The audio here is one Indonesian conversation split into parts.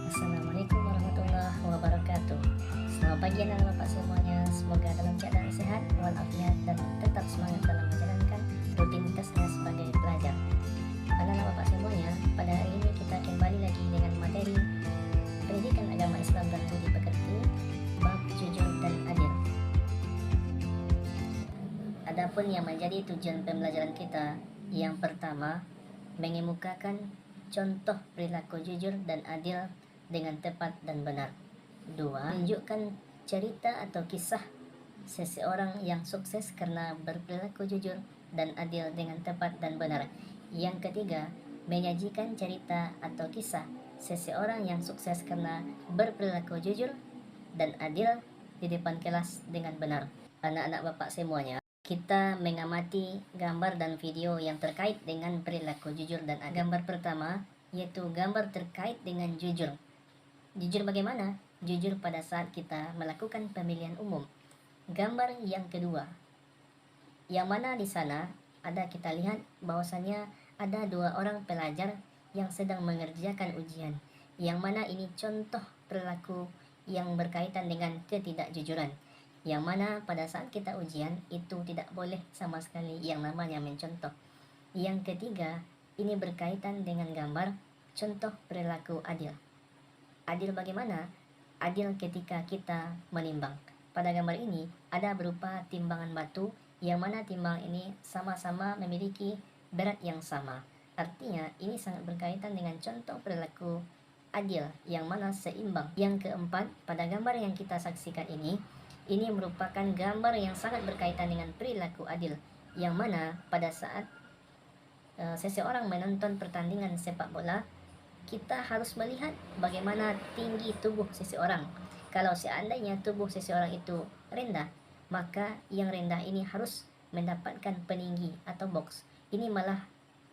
Assalamualaikum warahmatullahi wabarakatuh. Selamat pagi anak bapak semuanya. Semoga dalam keadaan sehat walafiat dan tetap semangat dalam menjalankan rutinitasnya sebagai pelajar. Anak bapak semuanya, pada hari ini kita kembali lagi dengan materi pendidikan agama Islam dan budi pekerti, bab jujur dan adil. Adapun yang menjadi tujuan pembelajaran kita, yang pertama, mengemukakan contoh perilaku jujur dan adil dengan tepat dan benar. Dua, tunjukkan cerita atau kisah seseorang yang sukses karena berperilaku jujur dan adil dengan tepat dan benar. Yang ketiga, menyajikan cerita atau kisah seseorang yang sukses karena berperilaku jujur dan adil di depan kelas dengan benar. Anak-anak bapak semuanya, kita mengamati gambar dan video yang terkait dengan perilaku jujur dan adil. Gambar pertama yaitu gambar terkait dengan jujur. Jujur bagaimana? Jujur pada saat kita melakukan pemilihan umum. Gambar yang kedua, yang mana di sana ada kita lihat bahwasanya ada dua orang pelajar yang sedang mengerjakan ujian. Yang mana ini contoh perilaku yang berkaitan dengan ketidakjujuran. Yang mana pada saat kita ujian itu tidak boleh sama sekali yang namanya mencontoh. Yang ketiga, ini berkaitan dengan gambar contoh perilaku adil. Adil bagaimana? Adil ketika kita menimbang. Pada gambar ini ada berupa timbangan batu yang mana timbang ini sama-sama memiliki berat yang sama. Artinya ini sangat berkaitan dengan contoh perilaku adil yang mana seimbang. Yang keempat, pada gambar yang kita saksikan ini merupakan gambar yang sangat berkaitan dengan perilaku adil yang mana pada saat seseorang menonton pertandingan sepak bola, kita harus melihat bagaimana tinggi tubuh seseorang. Kalau seandainya tubuh seseorang itu rendah, maka yang rendah ini harus mendapatkan peninggi atau box. Ini malah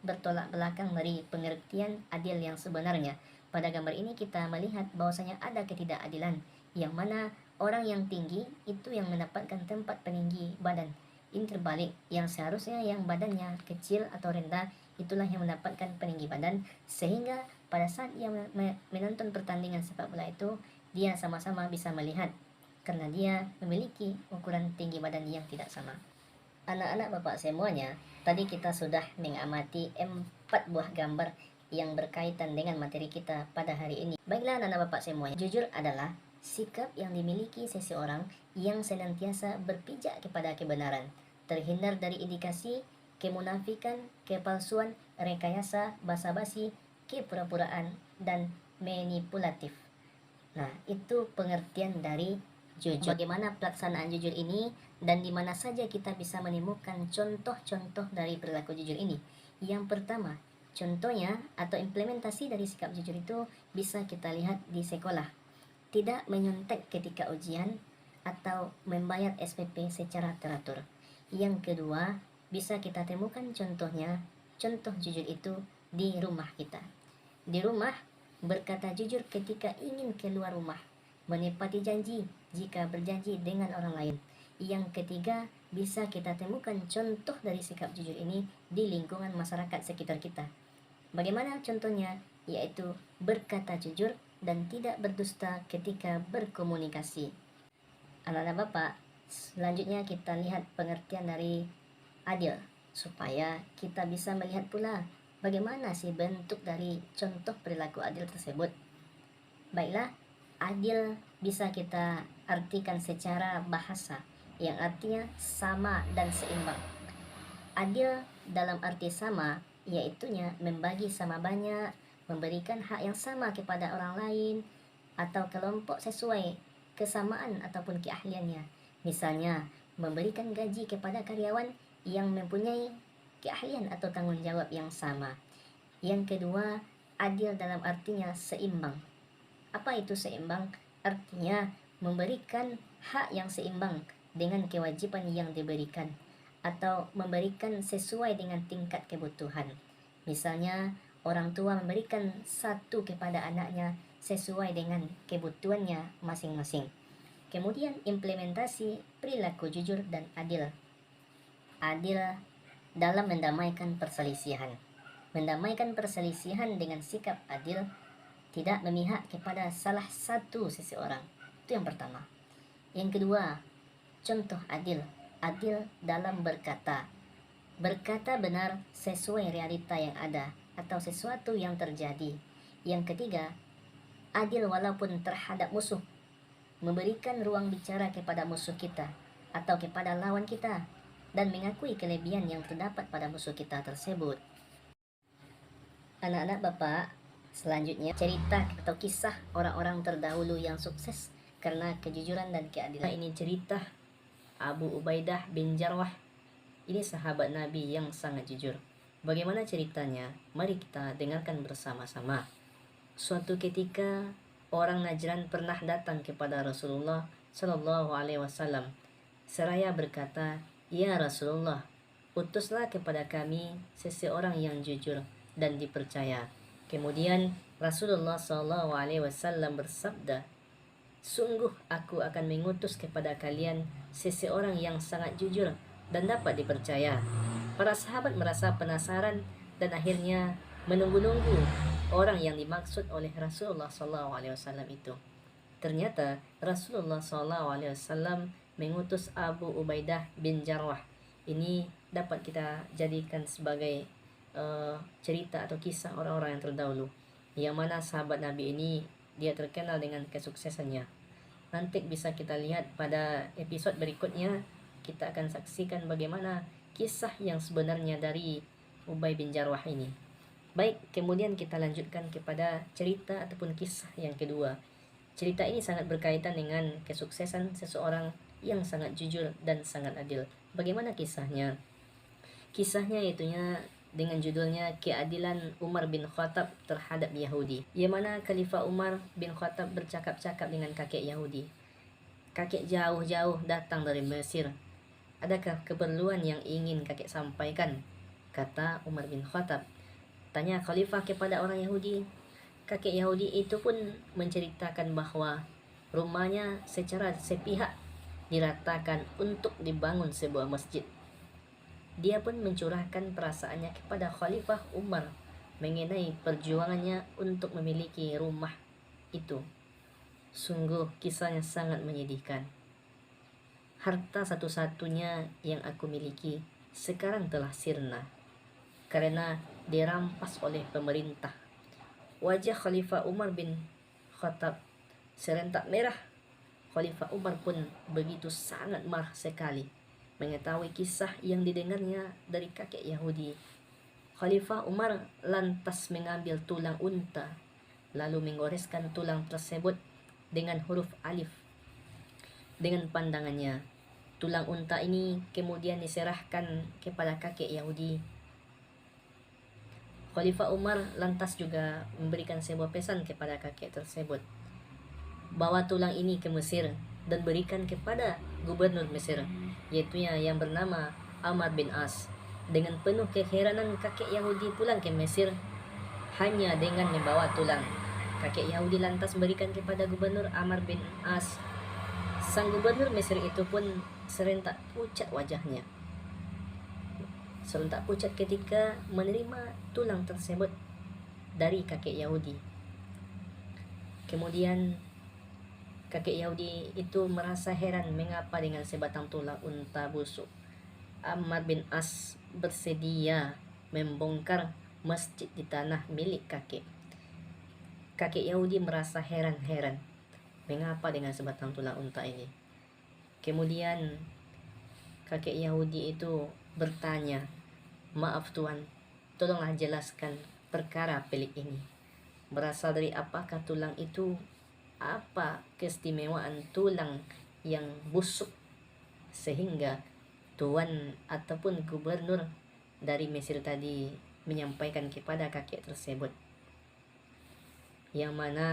bertolak belakang dari pengertian adil yang sebenarnya. Pada gambar ini kita melihat bahwasanya ada ketidakadilan, yang mana orang yang tinggi itu yang mendapatkan tempat peninggi badan. Ini terbalik, yang seharusnya yang badannya kecil atau rendah itulah yang mendapatkan peninggi badan, sehingga pada saat ia menonton pertandingan sepak bola itu dia sama-sama bisa melihat karena dia memiliki ukuran tinggi badan yang tidak sama. Anak-anak bapak semuanya, tadi kita sudah mengamati 4 buah gambar yang berkaitan dengan materi kita pada hari ini. Baiklah anak-anak bapak semuanya, jujur adalah sikap yang dimiliki seseorang yang senantiasa berpijak kepada kebenaran, terhindar dari indikasi kemunafikan, kepalsuan, rekayasa, basa-basi, kepura-puraan, dan manipulatif. Nah, itu pengertian dari jujur. Bagaimana pelaksanaan jujur ini dan di mana saja kita bisa menemukan contoh-contoh dari perilaku jujur ini. Yang pertama, contohnya atau implementasi dari sikap jujur itu bisa kita lihat di sekolah. Tidak menyontek ketika ujian atau membayar SPP secara teratur. Yang kedua, bisa kita temukan contohnya, contoh jujur itu di rumah kita. Di rumah, berkata jujur ketika ingin keluar rumah, menepati janji jika berjanji dengan orang lain. Yang ketiga, bisa kita temukan contoh dari sikap jujur ini di lingkungan masyarakat sekitar kita. Bagaimana contohnya? Yaitu berkata jujur dan tidak berdusta ketika berkomunikasi. Anak-anak bapak, selanjutnya kita lihat pengertian dari adil, supaya kita bisa melihat pula bagaimana sih bentuk dari contoh perilaku adil tersebut. Baiklah, adil bisa kita artikan secara bahasa, yang artinya sama dan seimbang. Adil dalam arti sama, yaitunya membagi sama banyak, memberikan hak yang sama kepada orang lain atau kelompok sesuai kesamaan ataupun keahliannya. Misalnya, memberikan gaji kepada karyawan yang mempunyai keahlian atau tanggung jawab yang sama. Yang kedua, adil dalam artinya seimbang. Apa itu seimbang? Artinya memberikan hak yang seimbang dengan kewajiban yang diberikan, atau memberikan sesuai dengan tingkat kebutuhan. Misalnya, orang tua memberikan satu kepada anaknya sesuai dengan kebutuhannya masing-masing. Kemudian implementasi perilaku jujur dan adil. Adil dalam mendamaikan perselisihan. Mendamaikan perselisihan dengan sikap adil tidak memihak kepada salah satu seseorang. Itu yang pertama. Yang kedua, contoh adil. Adil dalam berkata. Berkata benar sesuai realita yang ada atau sesuatu yang terjadi. Yang ketiga, adil walaupun terhadap musuh. Memberikan ruang bicara kepada musuh kita atau kepada lawan kita dan mengakui kelebihan yang terdapat pada musuh kita tersebut. Anak-anak Bapak, selanjutnya cerita atau kisah orang-orang terdahulu yang sukses karena kejujuran dan keadilan. Ini cerita Abu Ubaidah bin Jarrah. Ini sahabat Nabi yang sangat jujur. Bagaimana ceritanya? Mari kita dengarkan bersama-sama. Suatu ketika orang Najran pernah datang kepada Rasulullah Shallallahu Alaihi Wasallam. Seraya berkata, "Ya Rasulullah, utuslah kepada kami seseorang yang jujur dan dipercaya." Kemudian Rasulullah Shallallahu Alaihi Wasallam bersabda, "Sungguh aku akan mengutus kepada kalian seseorang yang sangat jujur dan dapat dipercaya." Para sahabat merasa penasaran dan akhirnya menunggu-nunggu orang yang dimaksud oleh Rasulullah SAW itu. Ternyata Rasulullah SAW mengutus Abu Ubaidah bin Jarrah. Ini dapat kita jadikan sebagai cerita atau kisah orang-orang yang terdahulu, yang mana sahabat Nabi ini dia terkenal dengan kesuksesannya. Nanti bisa kita lihat pada episode berikutnya, kita akan saksikan bagaimana kisah yang sebenarnya dari Ubay bin Jarrah ini. Baik, kemudian kita lanjutkan kepada cerita ataupun kisah yang kedua. Cerita ini sangat berkaitan dengan kesuksesan seseorang yang sangat jujur dan sangat adil. Bagaimana kisahnya? Kisahnya itunya dengan judulnya Keadilan Umar bin Khattab terhadap Yahudi. Yang mana Khalifah Umar bin Khattab bercakap-cakap dengan kakek Yahudi. Kakek jauh-jauh datang dari Mesir. "Adakah keperluan yang ingin kakek sampaikan?" kata Umar bin Khattab. Tanya Khalifah kepada orang Yahudi. Kakek Yahudi itu pun menceritakan bahwa rumahnya secara sepihak diratakan untuk dibangun sebuah masjid. Dia pun mencurahkan perasaannya kepada Khalifah Umar mengenai perjuangannya untuk memiliki rumah itu. Sungguh kisahnya sangat menyedihkan. "Harta satu-satunya yang aku miliki sekarang telah sirna karena dirampas oleh pemerintah." Wajah Khalifah Umar bin Khattab serentak merah. Khalifah Umar pun begitu sangat marah sekali mengetahui kisah yang didengarnya dari kakek Yahudi. Khalifah Umar lantas mengambil tulang unta, lalu menggoreskan tulang tersebut dengan huruf alif. Dengan pandangannya, tulang unta ini kemudian diserahkan kepada kakek Yahudi. Khalifah Umar lantas juga memberikan sebuah pesan kepada kakek tersebut. "Bawa tulang ini ke Mesir dan berikan kepada gubernur Mesir, yaitu yang bernama Amr bin As." Dengan penuh keheranan kakek Yahudi pulang ke Mesir hanya dengan membawa tulang. Kakek Yahudi lantas memberikan kepada gubernur Amr bin As. Sang gubernur Mesir itu pun serentak pucat wajahnya. Serentak pucat ketika menerima tulang tersebut dari kakek Yahudi. Kemudian kakek Yahudi itu merasa heran mengapa dengan sebatang tulang unta busuk Amr bin As bersedia membongkar masjid di tanah milik kakek. Kakek Yahudi merasa heran-heran mengapa dengan sebatang tulang unta ini. Kemudian kakek Yahudi itu bertanya, "Maaf Tuan, tolonglah jelaskan perkara pelik ini. Berasal dari apakah tulang itu? Apa keistimewaan tulang yang busuk sehingga tuan ataupun gubernur dari Mesir tadi menyampaikan kepada kakek tersebut?" Yang mana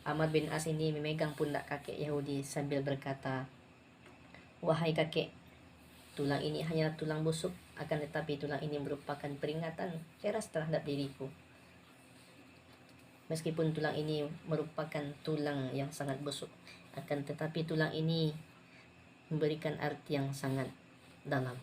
Amr bin As ini memegang pundak kakek Yahudi sambil berkata, "Wahai kakek, tulang ini hanya tulang busuk, akan tetapi tulang ini merupakan peringatan keras terhadap diriku. Meskipun tulang ini merupakan tulang yang sangat busuk, akan tetapi tulang ini memberikan arti yang sangat dalam."